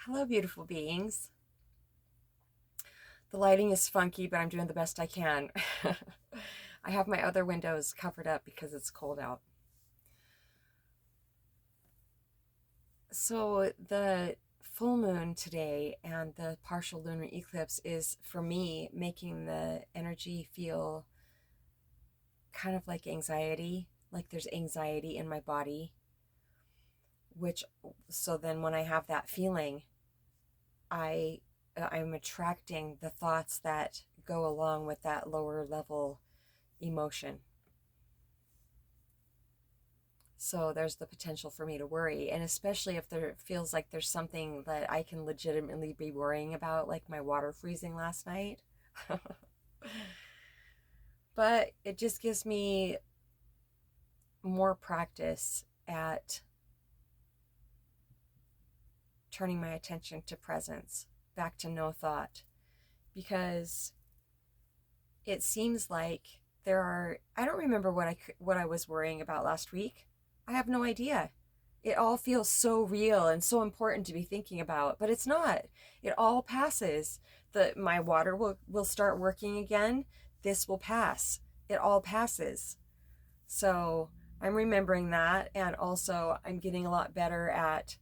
Hello, beautiful beings. The lighting is funky, but I'm doing the best I can. I have my other windows covered up because it's cold out. So, the full moon today and the partial lunar eclipse is, for me, making the energy feel kind of like anxiety, like there's anxiety in my body, which, so then when I have that feeling, I I'm attracting the thoughts that go along with that lower level emotion. So there's the potential for me to worry, and especially if there feels like there's something that I can legitimately be worrying about, like my water freezing last night. But it just gives me more practice at turning my attention to presence, back to no thought, because it seems like there are, I don't remember what I was worrying about last week. I have no idea. It all feels so real and so important to be thinking about, but it's not. It all passes. My water will start working again. This will pass. It all passes. So I'm remembering that, and also I'm getting a lot better at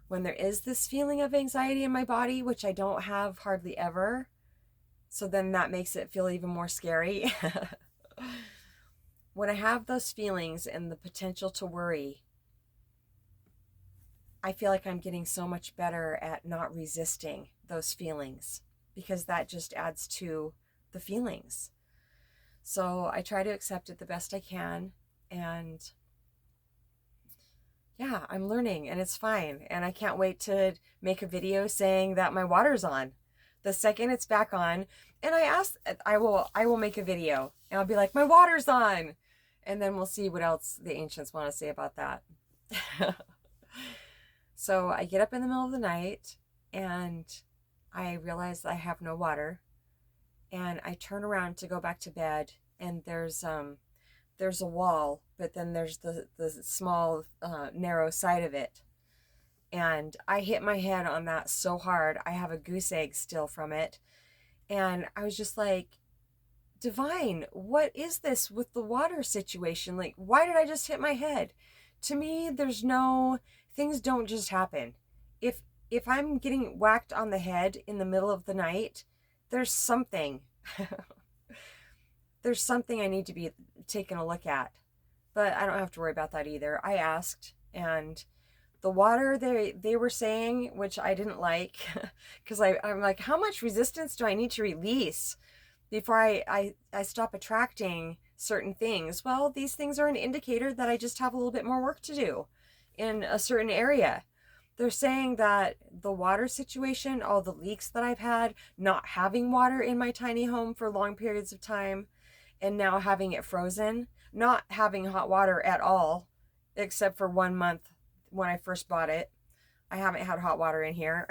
when there is this feeling of anxiety in my body, which I don't have hardly ever. So then that makes it feel even more scary. When I have those feelings and the potential to worry, I feel like I'm getting so much better at not resisting those feelings because that just adds to the feelings. So I try to accept it the best I can. And yeah, I'm learning and it's fine. And I can't wait to make a video saying that my water's on. The second it's back on, and I will make a video and I'll be like, my water's on. And then we'll see what else the ancients want to say about that. So I get up in the middle of the night and I realize I have no water, and I turn around to go back to bed, and there's a wall, but then there's the small narrow side of it, and I hit my head on that so hard. I have a goose egg still from it, and I was just like, Divine, what is this with the water situation? Like, why did I just hit my head? To me, there's no, things don't just happen. If I'm getting whacked on the head in the middle of the night, there's something. There's something I need to be taking a look at. But I don't have to worry about that either. I asked, and the water they were saying, which I didn't like, because I'm like, how much resistance do I need to release before I stop attracting certain things? Well, these things are an indicator that I just have a little bit more work to do in a certain area. They're saying that the water situation, all the leaks that I've had, not having water in my tiny home for long periods of time, and now having it frozen, not having hot water at all, except for 1 month when I first bought it. I haven't had hot water in here.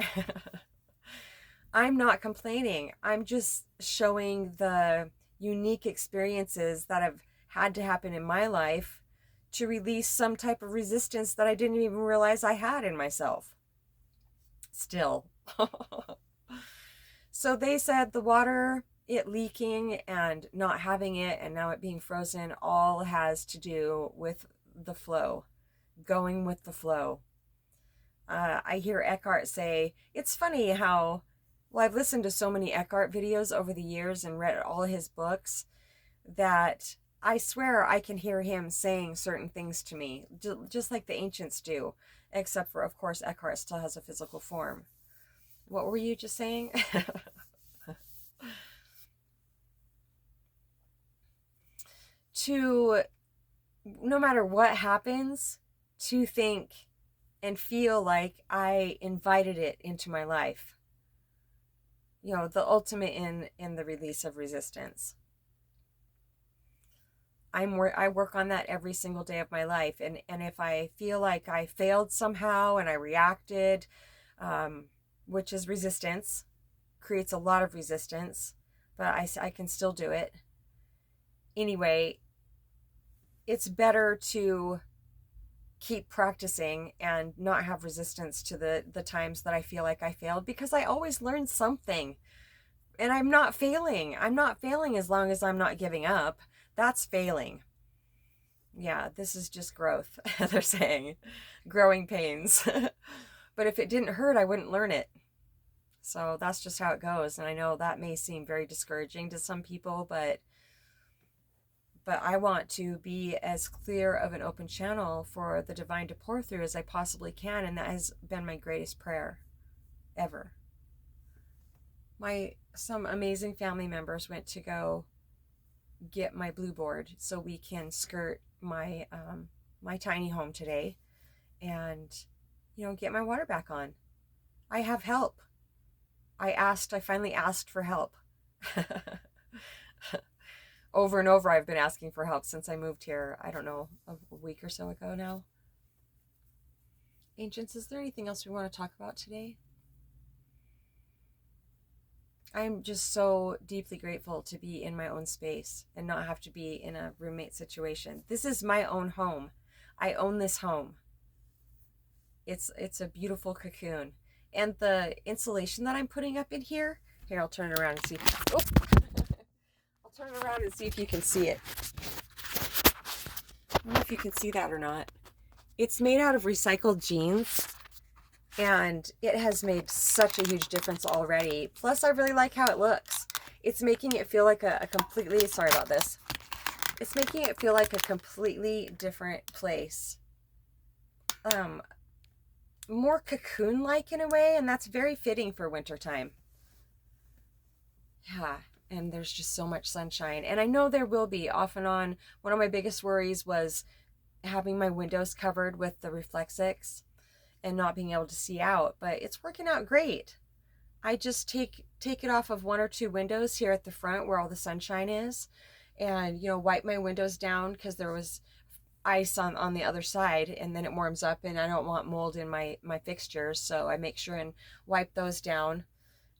I'm not complaining. I'm just showing the unique experiences that have had to happen in my life to release some type of resistance that I didn't even realize I had in myself. Still. So they said the water, it leaking and not having it, and now it being frozen, all has to do with the flow, going with the flow. I hear Eckhart say, it's funny how, well, I've listened to so many Eckhart videos over the years and read all his books that I swear I can hear him saying certain things to me, just like the ancients do, except for, of course, Eckhart still has a physical form. What were you just saying? To, no matter what happens, to think and feel like I invited it into my life. You know, the ultimate in the release of resistance. I work on that every single day of my life, and if I feel like I failed somehow and I reacted, um, which is resistance, creates a lot of resistance, but I can still do it anyway. It's better to keep practicing and not have resistance to the times that I feel like I failed, because I always learn something. And I'm not failing. I'm not failing as long as I'm not giving up. That's failing. Yeah, this is just growth. They're saying growing pains. But if it didn't hurt, I wouldn't learn it. So that's just how it goes. And I know that may seem very discouraging to some people, but I want to be as clear of an open channel for the divine to pour through as I possibly can. And that has been my greatest prayer ever. Some amazing family members went to go get my blue board so we can skirt my my tiny home today, and get my water back on. I have help. I finally asked for help. Over and over I've been asking for help since I moved here, I don't know, a week or so ago now. Ancients, is there anything else we want to talk about today? I'm just so deeply grateful to be in my own space and not have to be in a roommate situation. This is my own home. I own this home. It's a beautiful cocoon. And the insulation that I'm putting up in here, I'll turn it around and see. Oh! I'll turn it around and see if you can see it. I don't know if you can see that or not. It's made out of recycled jeans, and it has made such a huge difference already. Plus, I really like how it looks. It's making it feel like a completely, sorry about this. It's making it feel like a completely different place. More cocoon-like in a way, and that's very fitting for wintertime. Yeah, and there's just so much sunshine. And I know there will be off and on. One of my biggest worries was having my windows covered with the Reflexics and not being able to see out, but it's working out great. I just take it off of one or two windows here at the front where all the sunshine is, and wipe my windows down because there was ice on the other side, and then it warms up and I don't want mold in my fixtures, so I make sure and wipe those down.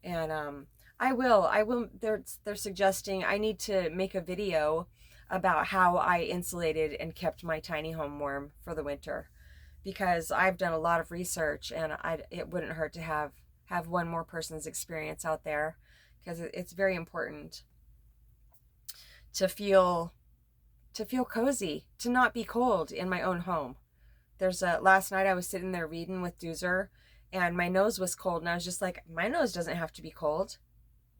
And I will they're suggesting I need to make a video about how I insulated and kept my tiny home warm for the winter, because I've done a lot of research, and it wouldn't hurt to have one more person's experience out there, because it's very important to feel cozy, to not be cold in my own home. Last night I was sitting there reading with Doozer, and my nose was cold, and I was just like, my nose doesn't have to be cold.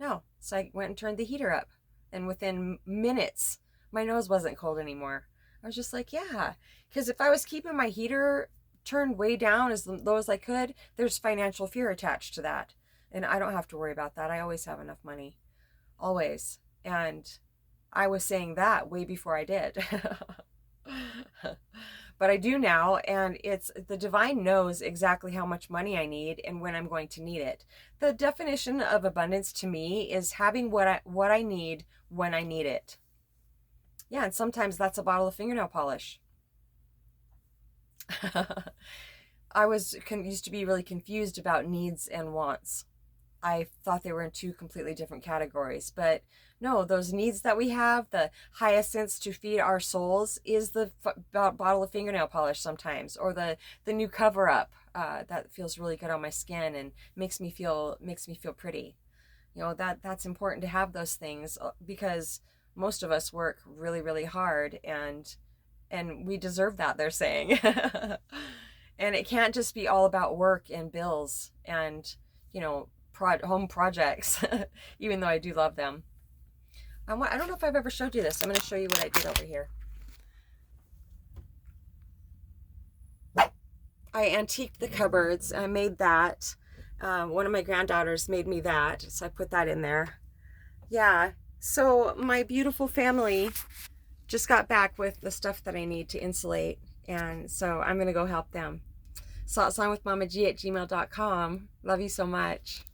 No. So I went and turned the heater up, and within minutes my nose wasn't cold anymore. I was just like, yeah, because if I was keeping my heater turned way down as low as I could, there's financial fear attached to that, and I don't have to worry about that. I always have enough money, always. And I was saying that way before I did. But I do now, and it's the divine knows exactly how much money I need and when I'm going to need it. The definition of abundance to me is having what I need when I need it. Yeah, and sometimes that's a bottle of fingernail polish. I used to be really confused about needs and wants. I thought they were in two completely different categories, but no, those needs that we have, the hyacinths to feed our souls, is the bottle of fingernail polish sometimes, or the new cover up that feels really good on my skin and makes me feel pretty. That's important to have those things, because most of us work really, really hard, and we deserve that, they're saying. And it can't just be all about work and bills and home projects, even though I do love them. I don't know if I've ever showed you this. I'm going to show you what I did over here. I antiqued the cupboards. I made that. One of my granddaughters made me that, so I put that in there. Yeah, so my beautiful family just got back with the stuff that I need to insulate, and so I'm going to go help them. saltsongwithmamaG@gmail.com. Love you so much.